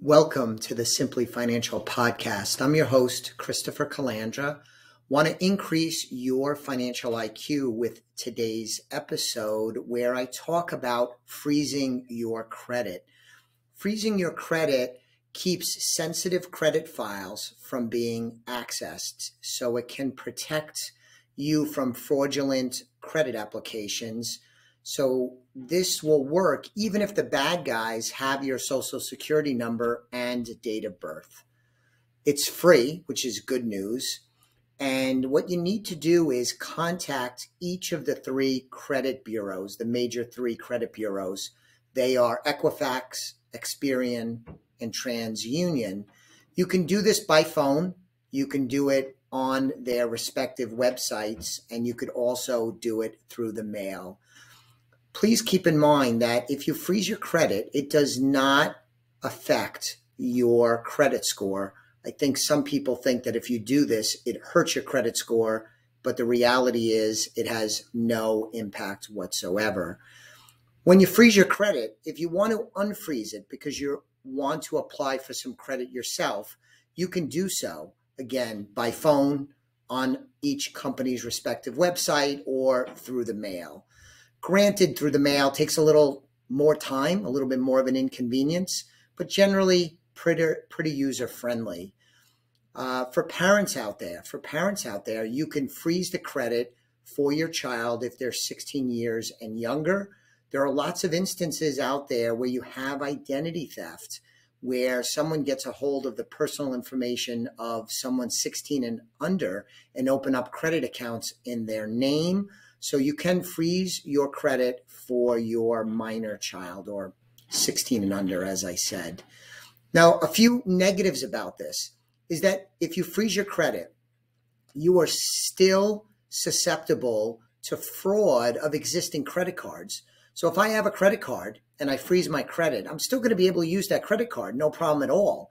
Welcome to the Simply Financial podcast. I'm your host, Christopher Calandra. Want to increase your financial IQ with today's episode where I talk about freezing your credit. Freezing your credit keeps sensitive credit files from being accessed, so it can protect you from fraudulent credit applications. So this will work even if the bad guys have your social security number and date of birth. It's free, which is good news. And what you need to do is contact each of the three credit bureaus, the major three credit bureaus. They are Equifax, Experian, and TransUnion. You can do this by phone. You can do it on their respective websites, and you could also do it through the mail. Please keep in mind that if you freeze your credit, it does not affect your credit score. I think some people think that if you do this, it hurts your credit score, but the reality is it has no impact whatsoever. When you freeze your credit, if you want to unfreeze it because you want to apply for some credit yourself, you can do so, again, by phone, on each company's respective website, or through the mail. Granted, through the mail takes a little more time, a little bit more of an inconvenience, but generally pretty user-friendly. For parents out there, you can freeze the credit for your child if they're 16 years and younger. There are lots of instances out there where you have identity theft, where someone gets a hold of the personal information of someone 16 and under and open up credit accounts in their name. So you can freeze your credit for your minor child, or 16 and under, as I said. Now, a few negatives about this is that if you freeze your credit, you are still susceptible to fraud of existing credit cards. So if I have a credit card and I freeze my credit, I'm still going to be able to use that credit card, no problem at all.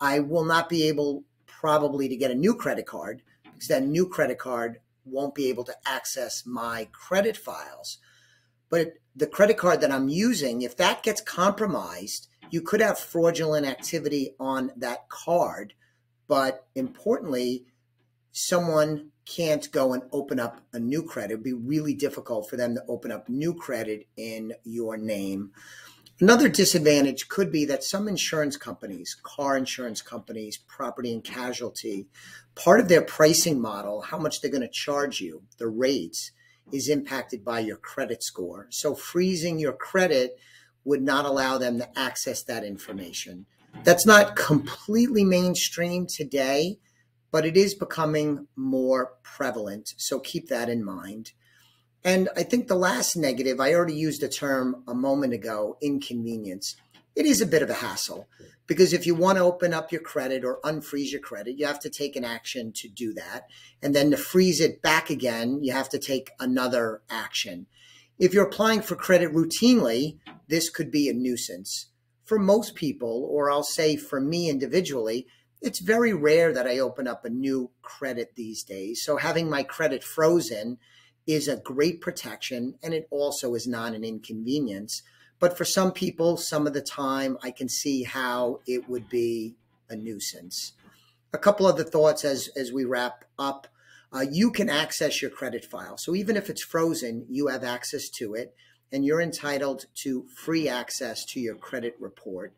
I will not be able probably to get a new credit card because that new credit card won't be able to access my credit files. But the credit card that I'm using, if that gets compromised, you could have fraudulent activity on that card. But importantly, someone can't go and open up a new credit. It'd be really difficult for them to open up new credit in your name. Another disadvantage could be that some insurance companies, car insurance companies, property and casualty, part of their pricing model, how much they're going to charge you, the rates, is impacted by your credit score. So freezing your credit would not allow them to access that information. That's not completely mainstream today, but it is becoming more prevalent. So keep that in mind. And I think the last negative, I already used the term a moment ago, inconvenience. It is a bit of a hassle because if you want to open up your credit or unfreeze your credit, you have to take an action to do that. And then to freeze it back again, you have to take another action. If you're applying for credit routinely, this could be a nuisance. For most people, or I'll say for me individually, it's very rare that I open up a new credit these days. So having my credit frozen is a great protection, and it also is not an inconvenience. But for some people, some of the time, I can see how it would be a nuisance. A couple other thoughts as we wrap up. You can access your credit file. So even if it's frozen, you have access to it, and you're entitled to free access to your credit report.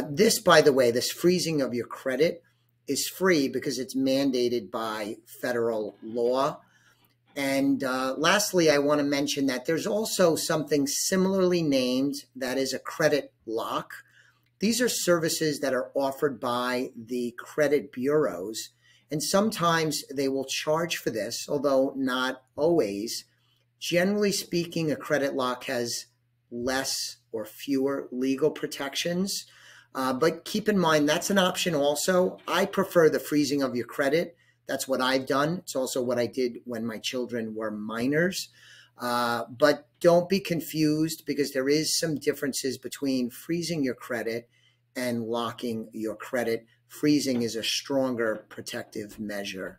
This, by the way, this freezing of your credit is free because it's mandated by federal law. And lastly, I want to mention that there's also something similarly named that is a credit lock. These are services that are offered by the credit bureaus, and sometimes they will charge for this, although not always. Generally speaking, a credit lock has less or fewer legal protections, but keep in mind that's an option also. I prefer the freezing of your credit. That's what I've done. It's also what I did when my children were minors. But don't be confused because there is some differences between freezing your credit and locking your credit. Freezing is a stronger protective measure.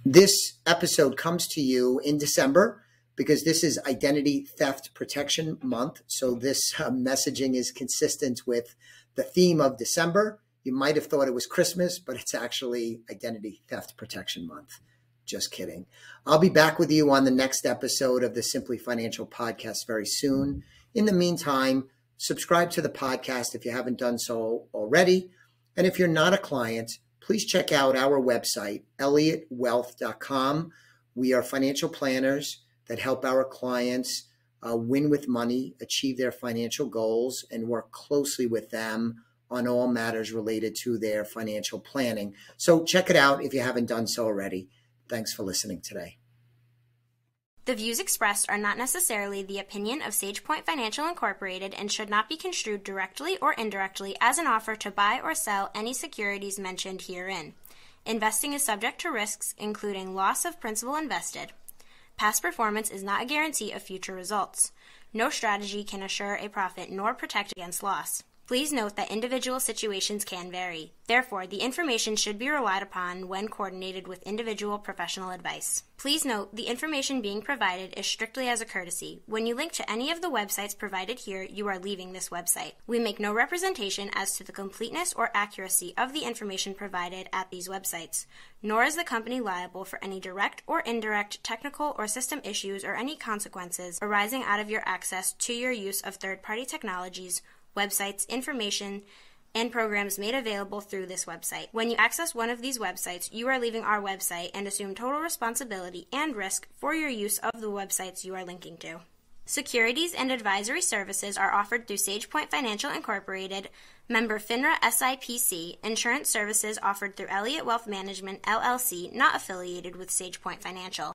This episode comes to you in December because this is Identity Theft Protection Month. So this messaging is consistent with the theme of December. You might have thought it was Christmas, but it's actually Identity Theft Protection Month. Just kidding. I'll be back with you on the next episode of the Simply Financial podcast very soon. In the meantime, subscribe to the podcast if you haven't done so already. And if you're not a client, please check out our website, elliottwealth.com. We are financial planners that help our clients win with money, achieve their financial goals, and work closely with them on all matters related to their financial planning. So check it out if you haven't done so already. Thanks for listening today. The views expressed are not necessarily the opinion of SagePoint Financial Incorporated and should not be construed directly or indirectly as an offer to buy or sell any securities mentioned herein. Investing is subject to risks, including loss of principal invested. Past performance is not a guarantee of future results. No strategy can assure a profit nor protect against loss. Please note that individual situations can vary. Therefore, the information should be relied upon when coordinated with individual professional advice. Please note, the information being provided is strictly as a courtesy. When you link to any of the websites provided here, you are leaving this website. We make no representation as to the completeness or accuracy of the information provided at these websites, nor is the company liable for any direct or indirect technical or system issues or any consequences arising out of your access to your use of third-party technologies, websites, information, and programs made available through this website. When you access one of these websites, you are leaving our website and assume total responsibility and risk for your use of the websites you are linking to. Securities and advisory services are offered through SagePoint Financial Incorporated, member FINRA SIPC. Insurance services offered through Elliott Wealth Management, LLC, not affiliated with SagePoint Financial.